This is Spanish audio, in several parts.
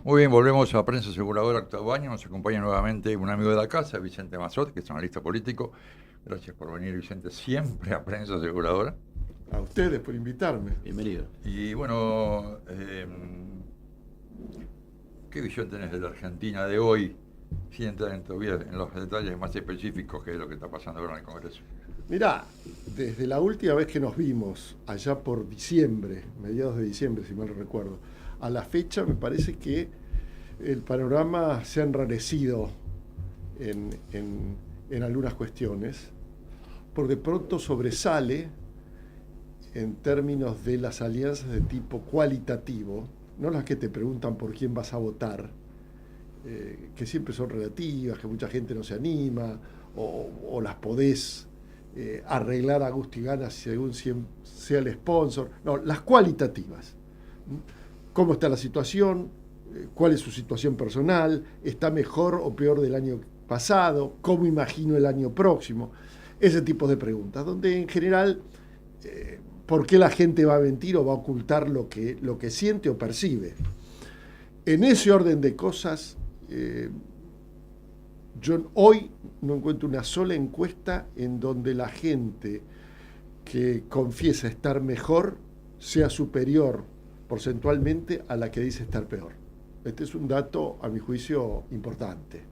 Muy bien, volvemos a Prensa Aseguradora Octavo Año. Nos acompaña nuevamente un amigo de la casa, Vicente Mazot, que es analista político. Gracias por venir, Vicente, siempre a Prensa Aseguradora. A ustedes por invitarme. Bienvenido. Y bueno, ¿qué visión tenés de la Argentina de hoy, sin entrar todavía en los detalles más específicos que es lo que está pasando ahora en el Congreso? Mirá, desde la última vez que nos vimos, allá por diciembre, mediados de diciembre, si mal no recuerdo, a la fecha me parece que el panorama se ha enrarecido en algunas cuestiones. Por de pronto sobresale en términos de las alianzas de tipo cualitativo, no las que te preguntan por quién vas a votar, que siempre son relativas, que mucha gente no se anima, o las podés arreglar a gusto y ganas según sea el sponsor. No, las cualitativas. ¿Cómo está la situación? ¿Cuál es su situación personal? ¿Está mejor o peor del año pasado? ¿Cómo imagino el año próximo? Ese tipo de preguntas, donde en general, ¿por qué la gente va a mentir o va a ocultar lo que siente o percibe? En ese orden de cosas, yo hoy no encuentro una sola encuesta en donde la gente que confiesa estar mejor sea superior porcentualmente a la que dice estar peor. Este es un dato, a mi juicio, importante.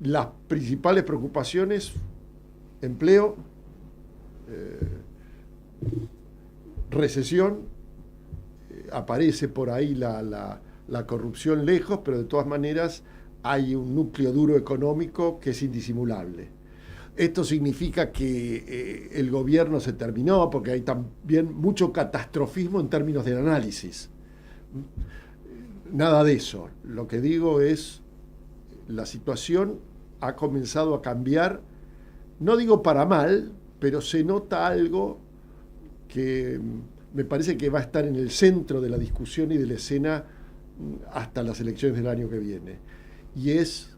Las principales preocupaciones: empleo, recesión, aparece por ahí la corrupción lejos, pero de todas maneras hay un núcleo duro económico que es indisimulable. Esto significa que el gobierno se terminó, porque hay también mucho catastrofismo en términos del análisis. Nada de eso. Lo que digo es, la situación ha comenzado a cambiar, no digo para mal, pero se nota algo que me parece que va a estar en el centro de la discusión y de la escena hasta las elecciones del año que viene. Y es,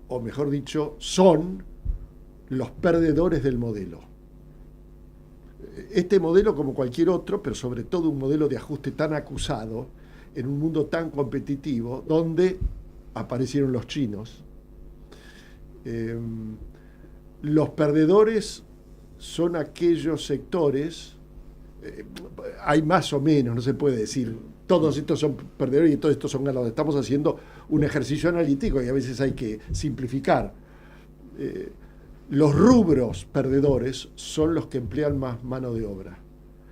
o mejor dicho, son los perdedores del modelo. Este modelo, como cualquier otro, pero sobre todo un modelo de ajuste tan acusado, en un mundo tan competitivo, donde aparecieron los chinos. Los perdedores son aquellos sectores, hay más o menos, no se puede decir, todos estos son perdedores y todos estos son ganadores. Estamos haciendo un ejercicio analítico y a veces hay que simplificar. Los rubros perdedores son los que emplean más mano de obra.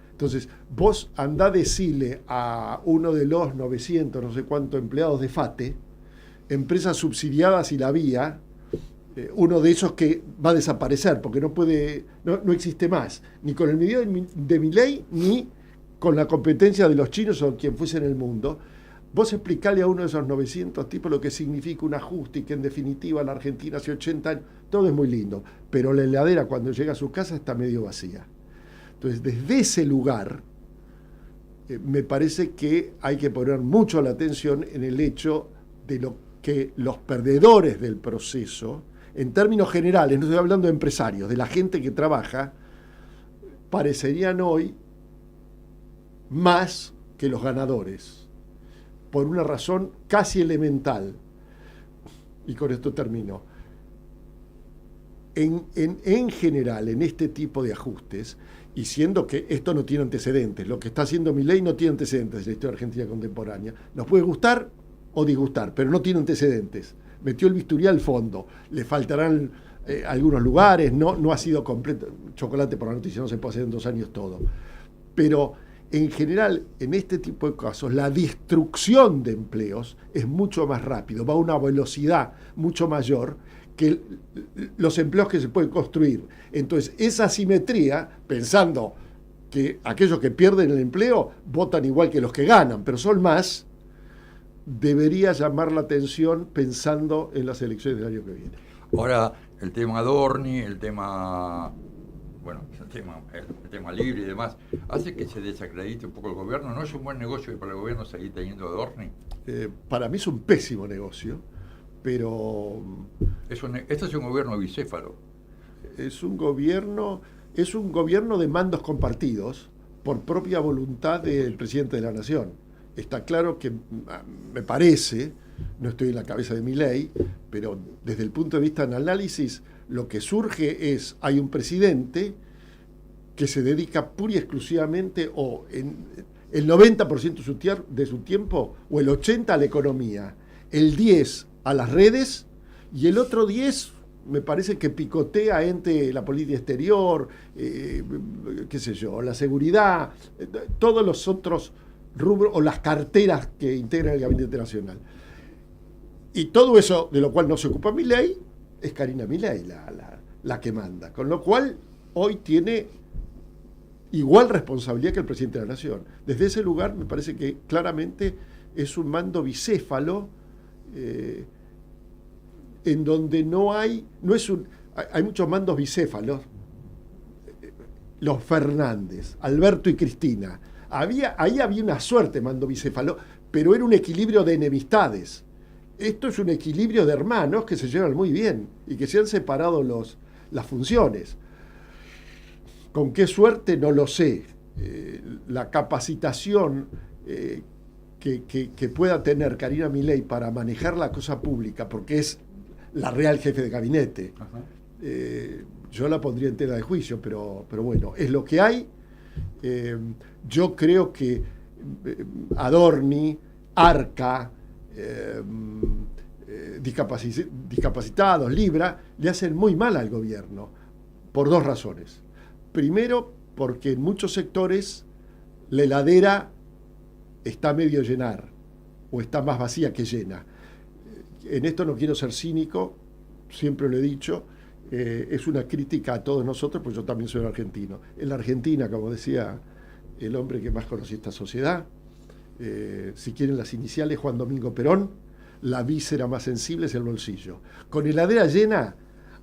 Entonces, vos andá a decirle a uno de los 900, no sé cuántos empleados de FATE, empresas subsidiadas y la vía, uno de esos que va a desaparecer porque no existe más, ni con el video de Milei, ni con la competencia de los chinos o quien fuese en el mundo. Vos explicale a uno de esos 900 tipos lo que significa un ajuste y que en definitiva la Argentina hace 80 años, todo es muy lindo, pero la heladera cuando llega a su casa está medio vacía. Entonces, desde ese lugar, me parece que hay que poner mucho la atención en el hecho de lo que los perdedores del proceso, en términos generales, no estoy hablando de empresarios, de la gente que trabaja, parecerían hoy más que los ganadores, por una razón casi elemental. Y con esto termino. En general, en este tipo de ajustes, y siendo que esto no tiene antecedentes, lo que está haciendo Milei no tiene antecedentes en la historia argentina contemporánea, nos puede gustar o disgustar, pero no tiene antecedentes. Metió el bisturí al fondo, le faltarán algunos lugares, no ha sido completo, chocolate por la noticia, no se puede hacer en 2 años todo. Pero en general, en este tipo de casos, la destrucción de empleos es mucho más rápido, va a una velocidad mucho mayor que los empleos que se pueden construir. Entonces, esa asimetría, pensando que aquellos que pierden el empleo votan igual que los que ganan, pero son más, debería llamar la atención pensando en las elecciones del año que viene. Ahora, el tema Adorni, el tema libre y demás, hace que se desacredite un poco el gobierno. ¿No es un buen negocio para el gobierno seguir teniendo Adorni? Para mí es un pésimo negocio, pero Este es un gobierno bicéfalo. Es un gobierno de mandos compartidos por propia voluntad del presidente de la Nación. está claro que, me parece, no estoy en la cabeza de Milei, pero desde el punto de vista del análisis, lo que surge es, hay un presidente que se dedica pura y exclusivamente, o en el 90% de su tiempo, o el 80% a la economía, el 10% a las redes, y el otro 10% me parece que picotea entre la política exterior, qué sé yo, la seguridad, todos los otros rubros o las carteras que integran el Gabinete Nacional. Y todo eso de lo cual no se ocupa Milei, es Karina Milei la que manda. Con lo cual, hoy tiene igual responsabilidad que el presidente de la Nación. Desde ese lugar, me parece que claramente es un mando bicéfalo, en donde hay muchos mandos bicéfalos, los Fernández, Alberto y Cristina. Ahí había una suerte mando bicéfalo, pero era un equilibrio de enemistades. Esto es un equilibrio de hermanos que se llevan muy bien y que se han separado las funciones. ¿Con qué suerte? No lo sé. La capacitación que pueda tener Karina Milei para manejar la cosa pública, porque es la real jefe de gabinete, yo la pondría en tela de juicio, pero bueno, es lo que hay. Yo creo que Adorni, Arca, discapacitados, Libra, le hacen muy mal al gobierno, por dos razones. Primero, porque en muchos sectores la heladera está medio llenar, o está más vacía que llena. En esto no quiero ser cínico, siempre lo he dicho, es una crítica a todos nosotros, pues yo también soy argentino. En la Argentina, como decía el hombre que más conocí esta sociedad, si quieren las iniciales, Juan Domingo Perón, la víscera más sensible es el bolsillo. Con heladera llena,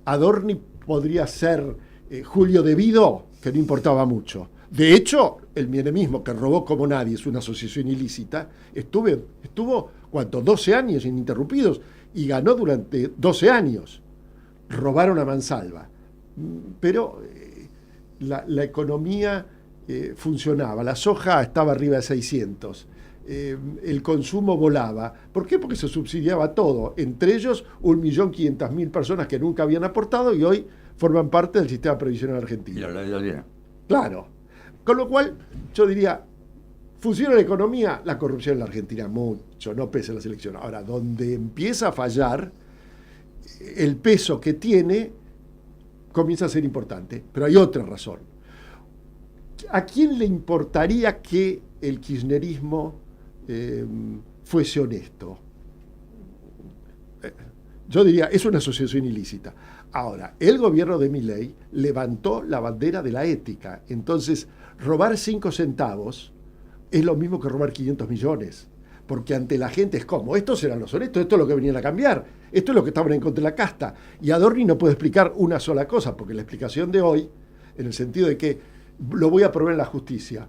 Adorni podría ser Julio De Vido, que no importaba mucho. De hecho, el menemismo, que robó como nadie, es una asociación ilícita, estuvo ¿cuánto? 12 años ininterrumpidos y ganó durante 12 años. Robaron a mansalva. Pero la economía funcionaba, la soja estaba arriba de 600, el consumo volaba. ¿Por qué? Porque se subsidiaba todo, entre ellos 1.500.000 personas que nunca habían aportado y hoy forman parte del sistema previsional argentino. Y la heladera. Claro. Con lo cual, yo diría, funciona la economía, la corrupción en la Argentina mucho, no pese a las elecciones. Ahora, donde empieza a fallar, el peso que tiene comienza a ser importante. Pero hay otra razón. ¿A quién le importaría que el kirchnerismo fuese honesto? Yo diría, es una asociación ilícita. Ahora, el gobierno de Milei levantó la bandera de la ética. Entonces, robar 5 centavos es lo mismo que robar 500 millones. Porque ante la gente es como, estos eran los honestos, esto es lo que venían a cambiar, esto es lo que estaban en contra de la casta. Y Adorni no puede explicar una sola cosa, porque la explicación de hoy, en el sentido de que lo voy a probar en la justicia,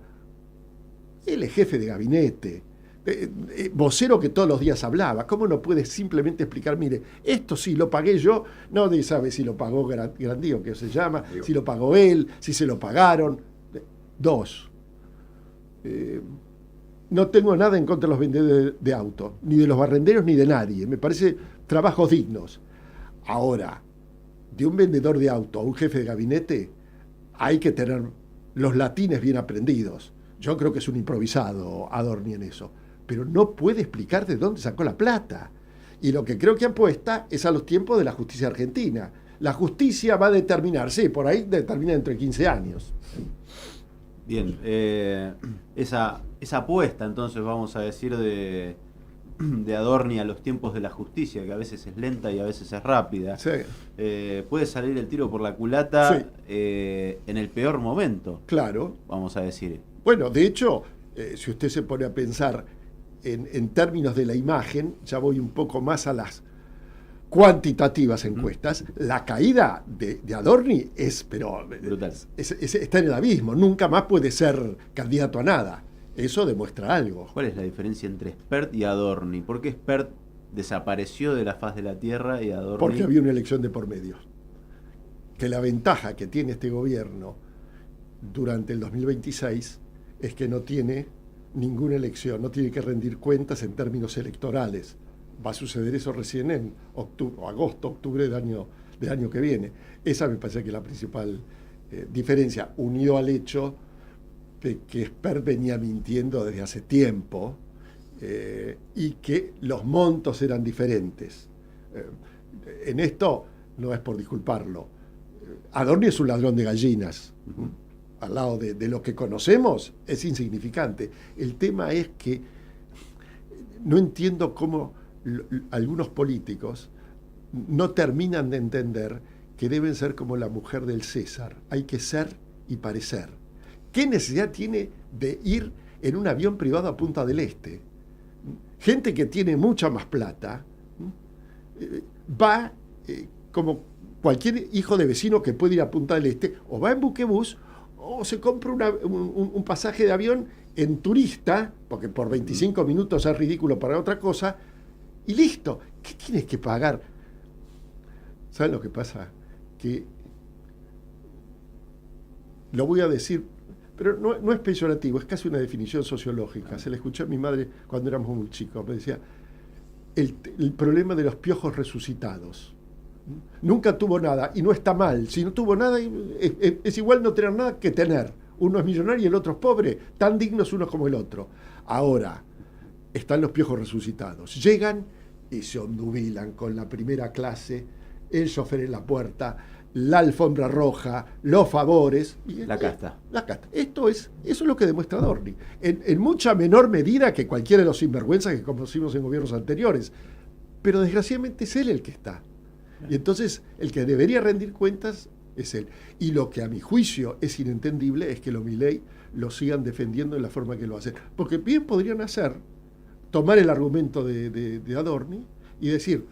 él es jefe de gabinete, vocero que todos los días hablaba, ¿cómo no puede simplemente explicar, mire, esto sí lo pagué yo? Nadie sabe si lo pagó Grandío, que se llama, si lo pagó él, si se lo pagaron. Dos, no tengo nada en contra de los vendedores de autos, ni de los barrenderos, ni de nadie. Me parece trabajos dignos. Ahora, de un vendedor de auto a un jefe de gabinete, hay que tener los latines bien aprendidos. Yo creo que es un improvisado Adorni en eso. Pero no puede explicar de dónde sacó la plata. Y lo que creo que apuesta es a los tiempos de la justicia argentina. La justicia va a determinar, sí, por ahí determina dentro de 15 años. Bien, esa apuesta, entonces, vamos a decir, de Adorni a los tiempos de la justicia, que a veces es lenta y a veces es rápida, Sí. Puede salir el tiro por la culata, Sí. En el peor momento, Claro. vamos a decir. Bueno, de hecho, si usted se pone a pensar en términos de la imagen, ya voy un poco más a las cuantitativas encuestas, la caída de Adorni es, pero Brutal. está en el abismo, nunca más puede ser candidato a nada. Eso demuestra algo. ¿Cuál es la diferencia entre Spert y Adorni? ¿Por qué Spert desapareció de la faz de la tierra y Adorni? Porque había una elección de por medio. Que la ventaja que tiene este gobierno durante el 2026 es que no tiene ninguna elección, no tiene que rendir cuentas en términos electorales. Va a suceder eso recién en agosto, octubre del año que viene. Esa me parece que es la principal diferencia, unido al hecho de que Spert venía mintiendo desde hace tiempo y que los montos eran diferentes. En esto no es por disculparlo. Adorni es un ladrón de gallinas. Al lado de lo que conocemos, es insignificante. El tema es que no entiendo cómo algunos políticos no terminan de entender que deben ser como la mujer del César. Hay que ser y parecer. ¿Qué necesidad tiene de ir en un avión privado a Punta del Este? Gente que tiene mucha más plata va como cualquier hijo de vecino que puede ir a Punta del Este, o va en buquebús o se compra un pasaje de avión en turista, porque por 25 minutos es ridículo para otra cosa, y listo. ¿Qué tienes que pagar? ¿Saben lo que pasa? Que lo voy a decir, pero no es peyorativo, es casi una definición sociológica. Se la escuché a mi madre cuando éramos muy chicos. Me decía, el problema de los piojos resucitados. Nunca tuvo nada, y no está mal. Si no tuvo nada, es igual no tener nada que tener. Uno es millonario y el otro es pobre, tan dignos unos como el otro. Ahora, están los piojos resucitados. Llegan y se obnubilan con la primera clase, el chofer en la puerta, la alfombra roja, los favores. La casta. La casta. Eso es lo que demuestra Adorni. En mucha menor medida que cualquiera de los sinvergüenzas que conocimos en gobiernos anteriores. Pero desgraciadamente es él el que está. Y entonces el que debería rendir cuentas es él. Y lo que a mi juicio es inentendible es que los Milei lo sigan defendiendo de la forma que lo hacen. Porque bien podrían tomar el argumento de Adorni y decir,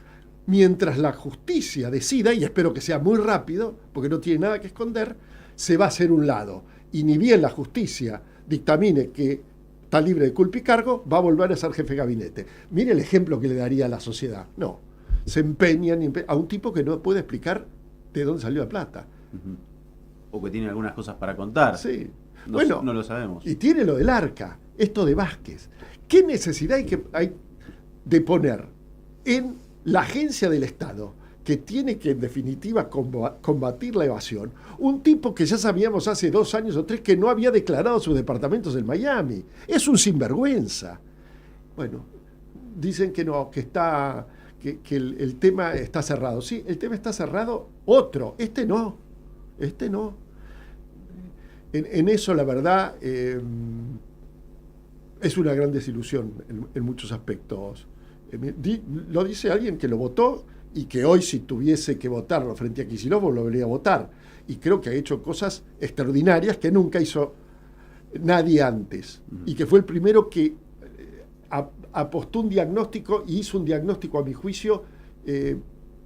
mientras la justicia decida, y espero que sea muy rápido, porque no tiene nada que esconder, se va a hacer un lado. Y ni bien la justicia dictamine que está libre de culpa y cargo, va a volver a ser jefe de gabinete. Mire el ejemplo que le daría a la sociedad. No. Se empeñan a un tipo que no puede explicar de dónde salió la plata. O que tiene algunas cosas para contar. Sí. No lo sabemos. Y tiene lo del Arca, esto de Vázquez. ¿Qué necesidad hay de poner en la agencia del Estado, que tiene que en definitiva combatir la evasión, un tipo que ya sabíamos hace 2 años o 3 que no había declarado sus departamentos en Miami? Es un sinvergüenza. Bueno, dicen que no, que el tema está cerrado. Sí, el tema está cerrado, este no. En eso, la verdad, es una gran desilusión en muchos aspectos. Lo dice alguien que lo votó y que hoy, si tuviese que votarlo frente a Kicillof, lo volvería a votar. Y creo que ha hecho cosas extraordinarias que nunca hizo nadie antes. Y que fue el primero que apostó un diagnóstico y hizo un diagnóstico, a mi juicio,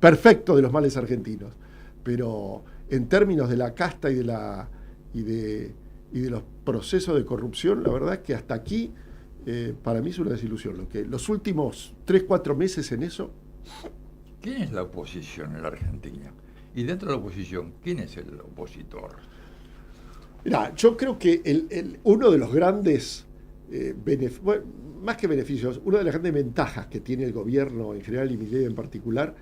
perfecto de los males argentinos. Pero en términos de la casta y de los procesos de corrupción, la verdad es que hasta aquí, para mí es una desilusión. Los últimos 3-4 meses en eso. ¿Quién es la oposición en la Argentina? Y dentro de la oposición, ¿quién es el opositor? Mirá, yo creo que uno de los grandes más que beneficios, una de las grandes ventajas que tiene el gobierno en general y Milei en particular,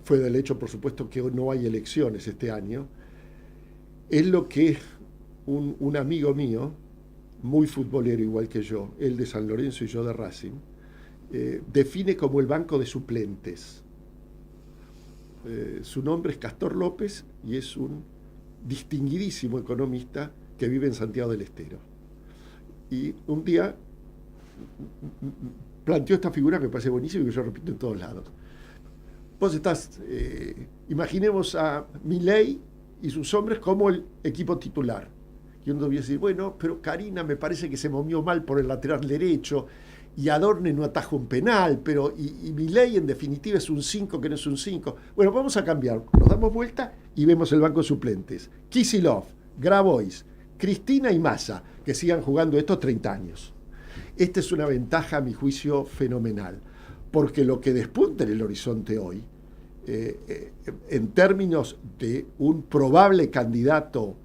fue del hecho, por supuesto, que no hay elecciones este año. Es lo que un amigo mío, muy futbolero igual que yo, él de San Lorenzo y yo de Racing, define como el banco de suplentes. Su nombre es Castor López y es un distinguidísimo economista que vive en Santiago del Estero. Y un día planteó esta figura que me parece buenísima y que yo repito en todos lados. Vos imaginemos a Milei y sus hombres como el equipo titular. Y uno debería decir, bueno, pero Karina me parece que se movió mal por el lateral derecho, y Adorni no ataja un penal, y Milei en definitiva es un 5 que no es un 5. Bueno, vamos a cambiar. Nos damos vuelta y vemos el banco de suplentes. Kicillof, Grabois, Cristina y Massa, que sigan jugando estos 30 años. Esta es una ventaja, a mi juicio, fenomenal, porque lo que despunta en el horizonte hoy, en términos de un probable candidato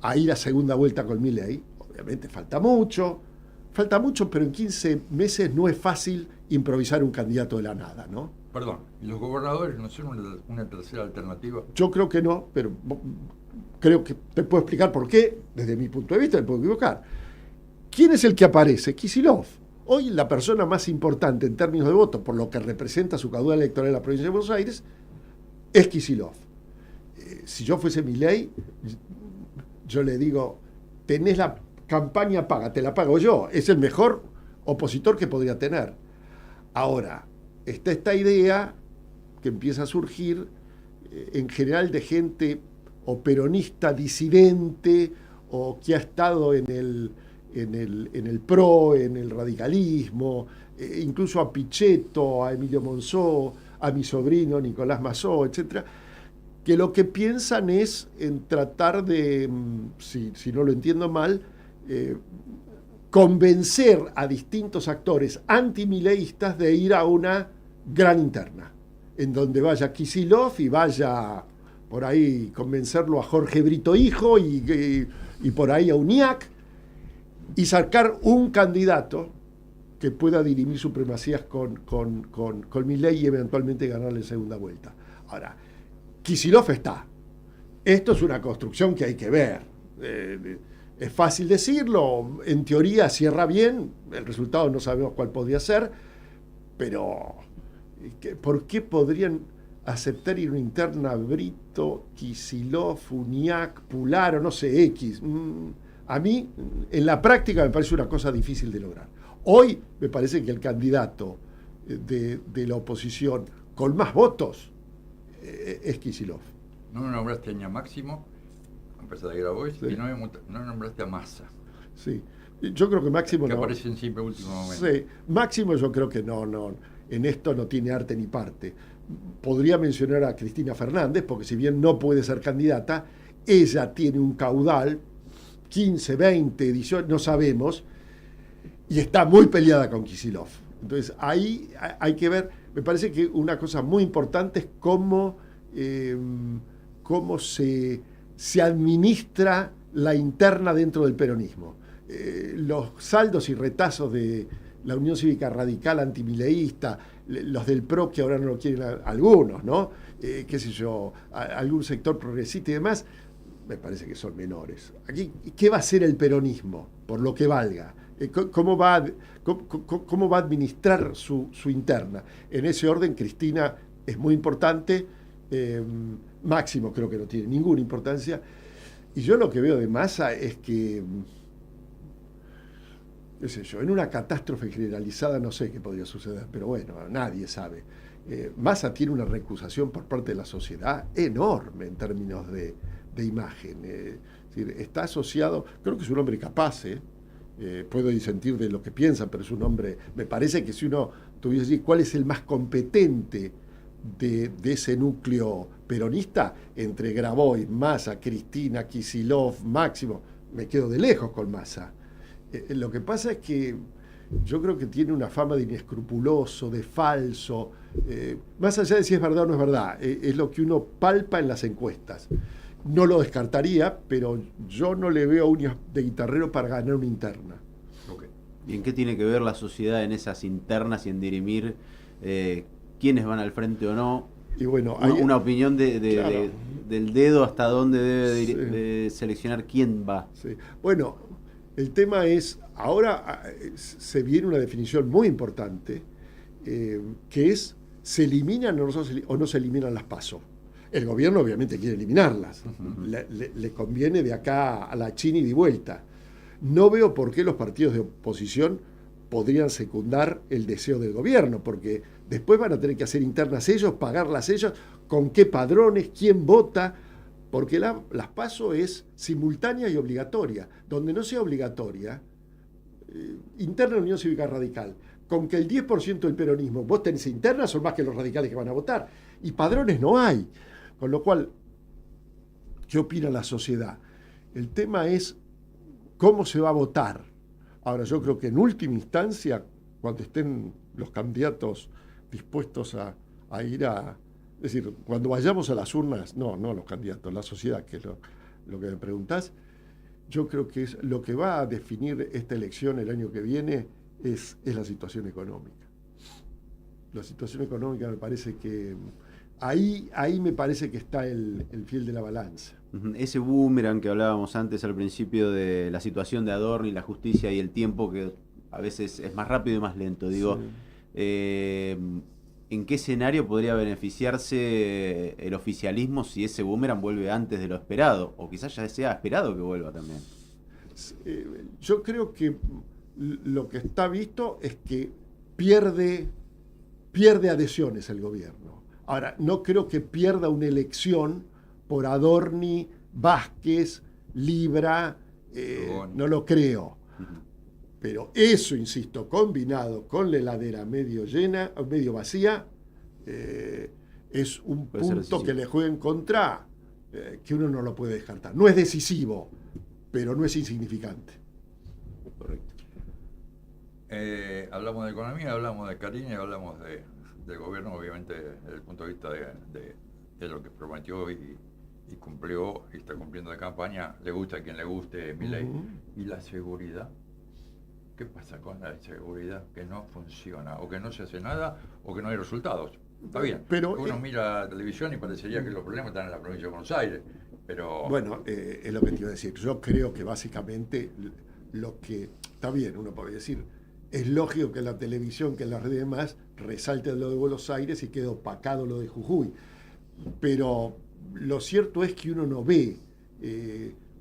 a ir a segunda vuelta con Milei, obviamente falta mucho, pero en 15 meses no es fácil improvisar un candidato de la nada, ¿no? Perdón, ¿y los gobernadores no son una tercera alternativa? Yo creo que no, pero creo que te puedo explicar por qué, desde mi punto de vista, me puedo equivocar. ¿Quién es el que aparece? Kicillof. Hoy la persona más importante en términos de voto, por lo que representa su caudal electoral en la provincia de Buenos Aires, es Kicillof. Si yo fuese Milei, yo le digo, tenés la campaña paga, te la pago yo. Es el mejor opositor que podría tener. Ahora, está esta idea que empieza a surgir en general de gente o peronista disidente o que ha estado en el PRO, en el radicalismo, incluso a Pichetto, a Emilio Monzó, a mi sobrino Nicolás Massó, etcétera, que lo que piensan es en tratar de, si no lo entiendo mal, convencer a distintos actores antimileístas de ir a una gran interna, en donde vaya Kicillof y vaya por ahí convencerlo a Jorge Brito Hijo y por ahí a Uñac, y sacar un candidato que pueda dirimir supremacías con Milei y eventualmente ganarle en segunda vuelta. Ahora, Kicillof está. Esto es una construcción que hay que ver. Es fácil decirlo, en teoría cierra bien, el resultado no sabemos cuál podría ser, pero ¿por qué podrían aceptar ir a una interna Brito, Kicillof, Uñac, Pularo, no sé, X? A mí, en la práctica, me parece una cosa difícil de lograr. Hoy me parece que el candidato de la oposición con más votos es Kicillof. No me nombraste a Máximo, a pesar de que era vos, sí. Y no nombraste a Massa. Sí, yo creo que Máximo que aparecen siempre en último momento. Sí, Máximo yo creo que no, en esto no tiene arte ni parte. Podría mencionar a Cristina Fernández, porque si bien no puede ser candidata, ella tiene un caudal, 15, 20, 18, no sabemos, y está muy peleada con Kicillof. Entonces ahí hay que ver, me parece que una cosa muy importante es cómo se administra la interna dentro del peronismo. Los saldos y retazos de la Unión Cívica Radical antimileísta, los del PRO que ahora no lo quieren algunos, ¿no? Qué sé yo, algún sector progresista y demás, me parece que son menores. Aquí, ¿qué va a hacer el peronismo, por lo que valga? ¿Cómo va a administrar su interna? En ese orden, Cristina es muy importante, Máximo creo que no tiene ninguna importancia, y yo lo que veo de Massa es que, qué sé yo, en una catástrofe generalizada no sé qué podría suceder, pero bueno, nadie sabe. Massa tiene una recusación por parte de la sociedad enorme en términos de imagen. Es decir, está asociado, creo que es un hombre capaz, puedo disentir de lo que piensan, pero es un hombre, me parece que si uno tuviese que decir cuál es el más competente de ese núcleo peronista, entre Grabois, Massa, Cristina, Kicillof, Máximo, me quedo de lejos con Massa. Lo que pasa es que yo creo que tiene una fama de inescrupuloso, de falso, más allá de si es verdad o no es verdad, es lo que uno palpa en las encuestas. No lo descartaría, pero yo no le veo uñas de guitarrero para ganar una interna. Okay. ¿Y en qué tiene que ver la sociedad en esas internas y en dirimir quiénes van al frente o no? Y bueno, una opinión claro, del dedo hasta dónde debe de seleccionar quién va. Sí. Bueno, el tema es, ahora se viene una definición muy importante, que es, ¿se eliminan o no se eliminan las PASO? El gobierno obviamente quiere eliminarlas. Le conviene de acá a la China y de vuelta. No veo por qué los partidos de oposición podrían secundar el deseo del gobierno, porque después van a tener que hacer internas ellos, pagarlas ellos, con qué padrones, quién vota, porque las PASO es simultánea y obligatoria. Donde no sea obligatoria, interna Unión Cívica Radical, con que el 10% del peronismo vote en esa interna, son más que los radicales que van a votar. Y padrones no hay. Con lo cual, ¿qué opina la sociedad? El tema es cómo se va a votar. Ahora, yo creo que en última instancia, cuando estén los candidatos dispuestos a ir a... Es decir, cuando vayamos a las urnas, no los candidatos, la sociedad, que es lo que me preguntás, yo creo que es lo que va a definir esta elección el año que viene es la situación económica. La situación económica me parece que ahí me parece que está el fiel de la balanza. Ese boomerang que hablábamos antes al principio de la situación de Adorni, la justicia y el tiempo que a veces es más rápido y más lento. Digo, sí. ¿En qué escenario podría beneficiarse el oficialismo si ese boomerang vuelve antes de lo esperado? O quizás ya sea esperado que vuelva también. Yo creo que lo que está visto es que pierde adhesiones el gobierno. Ahora, no creo que pierda una elección por Adorni, Vázquez, Libra, no lo creo. Pero eso, insisto, combinado con la heladera medio llena, medio vacía, es un punto que le juega en contra, que uno no lo puede descartar. No es decisivo, pero no es insignificante. Correcto. Hablamos de economía, hablamos de Karine, hablamos del gobierno, obviamente, desde el punto de vista de lo que prometió y cumplió, y está cumpliendo de campaña. Le gusta a quien le guste, Milei. ¿Y la seguridad? ¿Qué pasa con la seguridad? Que no funciona, o que no se hace nada, o que no hay resultados. Está bien, pero uno mira la televisión y parecería que los problemas están en la provincia de Buenos Aires, pero... Bueno, es lo que te iba a decir. Yo creo que básicamente lo que... Está bien, uno puede decir, es lógico que la televisión, que las redes demás, resalte lo de Buenos Aires y quede opacado lo de Jujuy. Pero lo cierto es que uno no ve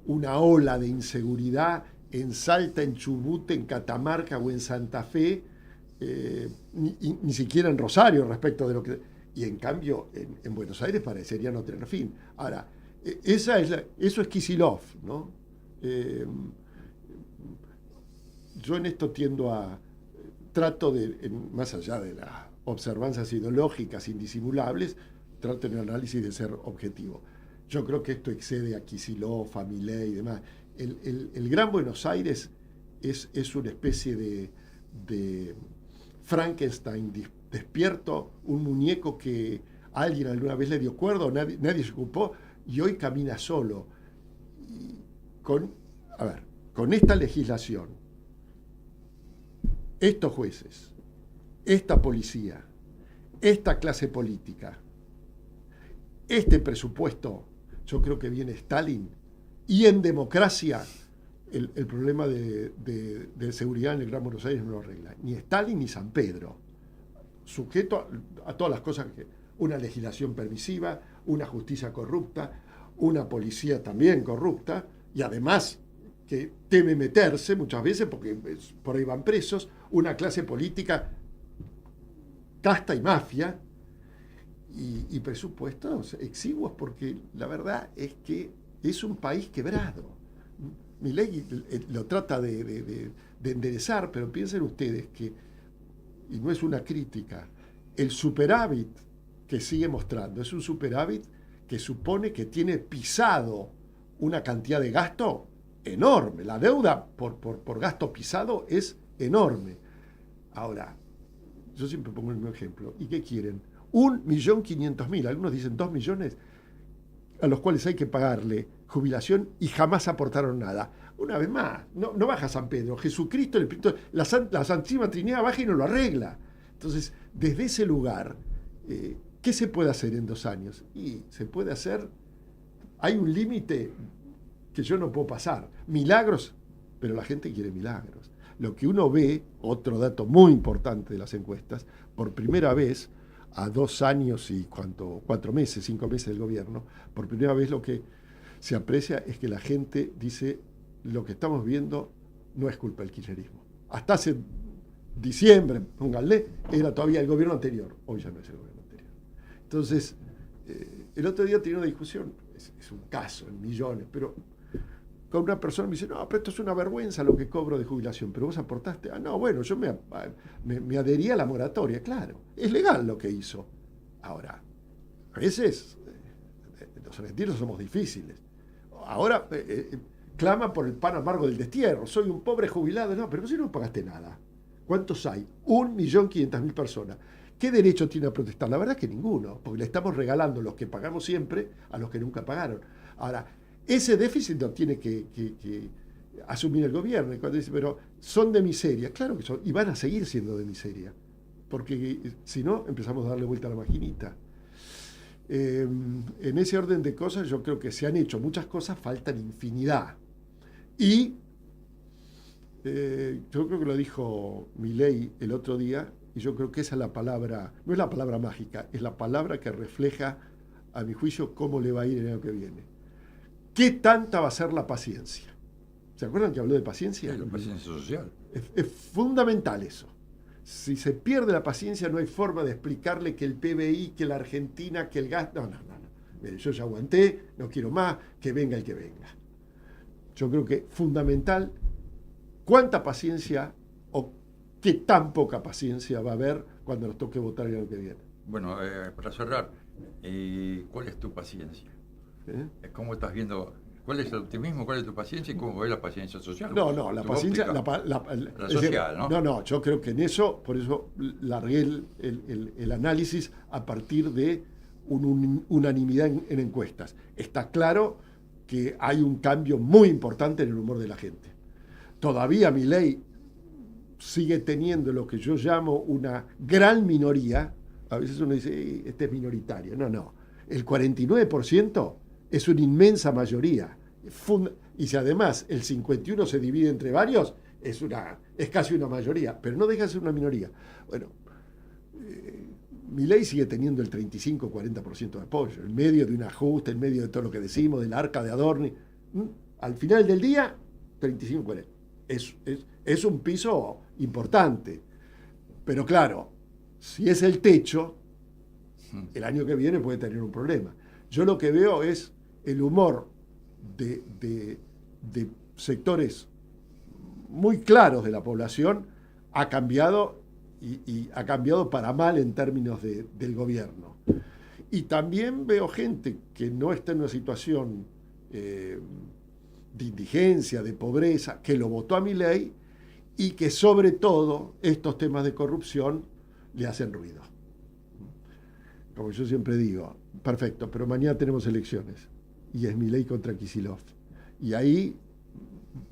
una ola de inseguridad en Salta, en Chubut, en Catamarca o en Santa Fe, ni siquiera en Rosario respecto de lo que... Y en cambio, en Buenos Aires parecería no tener fin. Ahora, eso es Kicillof, ¿no? Yo en esto trato más allá de las observancias ideológicas indisimulables, trato en el análisis de ser objetivo. Yo creo que esto excede a Kicillof, a Milei y demás. El Gran Buenos Aires es una especie de Frankenstein despierto, un muñeco que alguien alguna vez le dio cuerda, nadie se ocupó, y hoy camina solo. Y con esta legislación, estos jueces, esta policía, esta clase política, este presupuesto, yo creo que viene Stalin. Y en democracia, el problema de seguridad en el Gran Buenos Aires no lo arregla ni Stalin ni San Pedro, sujeto a todas las cosas que... Una legislación permisiva, una justicia corrupta, una policía también corrupta, y además que teme meterse muchas veces porque por ahí van presos, una clase política casta y mafia, y presupuestos exiguos, porque la verdad es que es un país quebrado. Milei lo trata de enderezar, pero piensen ustedes que, y no es una crítica, el superávit que sigue mostrando es un superávit que supone que tiene pisado una cantidad de gasto enorme. La deuda por gasto pisado es enorme. Ahora, yo siempre pongo el mismo ejemplo. ¿Y qué quieren? 1.500.000, algunos dicen 2 millones, a los cuales hay que pagarle jubilación y jamás aportaron nada. Una vez más, no baja San Pedro, Jesucristo, la Santísima Trinidad baja y no lo arregla. Entonces, desde ese lugar, ¿qué se puede hacer en 2 años? Y se puede hacer, hay un límite que yo no puedo pasar. Milagros, pero la gente quiere milagros. Lo que uno ve, otro dato muy importante de las encuestas, por primera vez, a 2 años y 4 meses, 5 meses del gobierno, por primera vez lo que se aprecia es que la gente dice, lo que estamos viendo no es culpa del kirchnerismo. Hasta hace diciembre, pónganle, era todavía el gobierno anterior, hoy ya no es el gobierno anterior. Entonces, el otro día tenía una discusión, es un caso, en millones, pero con una persona me dice, no, pero esto es una vergüenza lo que cobro de jubilación, pero vos aportaste. Ah, no, bueno, yo me adherí a la moratoria, claro. Es legal lo que hizo. Ahora, a veces los argentinos somos difíciles. Ahora clama por el pan amargo del destierro. Soy un pobre jubilado. No, pero si no pagaste nada. ¿Cuántos hay? 1.500.000 personas. ¿Qué derecho tiene a protestar? La verdad es que ninguno, porque le estamos regalando los que pagamos siempre a los que nunca pagaron. Ahora, ese déficit lo tiene que asumir el gobierno. Y cuando dice, pero son de miseria, claro que son, y van a seguir siendo de miseria, porque si no, empezamos a darle vuelta a la maquinita. En ese orden de cosas, yo creo que se han hecho muchas cosas, faltan infinidad. Y yo creo que lo dijo Milei el otro día, y yo creo que esa es la palabra, no es la palabra mágica, es la palabra que refleja, a mi juicio, cómo le va a ir el año que viene. ¿Qué tanta va a ser la paciencia? ¿Se acuerdan que habló de paciencia? Sí, la paciencia social. Es fundamental eso. Si se pierde la paciencia, no hay forma de explicarle que el PBI, que la Argentina, que el gas... No. Mire, yo ya aguanté, no quiero más, que venga el que venga. Yo creo que fundamental, cuánta paciencia o qué tan poca paciencia va a haber cuando nos toque votar el año que viene. Bueno, para cerrar, ¿cuál es tu paciencia? ¿Cómo estás viendo? ¿Cuál es el optimismo? ¿Cuál es tu paciencia? ¿Y cómo ves la paciencia social? No, la paciencia... La social, ¿no? No, yo creo que en eso, por eso largué el análisis a partir de unanimidad en encuestas. Está claro que hay un cambio muy importante en el humor de la gente. Todavía Milei sigue teniendo lo que yo llamo una gran minoría. A veces uno dice, este es minoritario. No. El 49% es una inmensa mayoría. Y si además el 51% se divide entre varios, es casi una mayoría, pero no deja de ser una minoría. Bueno, Milei sigue teniendo el 35-40% de apoyo, en medio de un ajuste, en medio de todo lo que decimos, del arca de Adorni. Al final del día, 35-40%. Es un piso importante. Pero claro, si es el techo, el año que viene puede tener un problema. Yo lo que veo es el humor de sectores muy claros de la población ha cambiado y ha cambiado para mal en términos del gobierno. Y también veo gente que no está en una situación de indigencia, de pobreza, que lo votó a Milei y que sobre todo estos temas de corrupción le hacen ruido. Como yo siempre digo, perfecto, pero mañana tenemos elecciones y es Milei contra Kicillof. Y ahí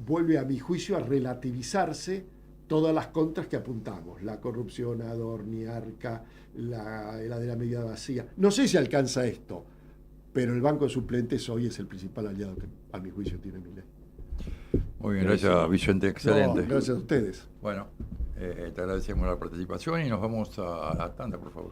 vuelve, a mi juicio, a relativizarse todas las contras que apuntamos. La corrupción, Adorni, Arca, la de la medida vacía. No sé si alcanza esto, pero el banco de suplentes hoy es el principal aliado que, a mi juicio, tiene Milei. Muy bien, gracias Vicente, excelente. No, gracias a ustedes. Bueno, te agradecemos la participación y nos vamos a la tanda, por favor.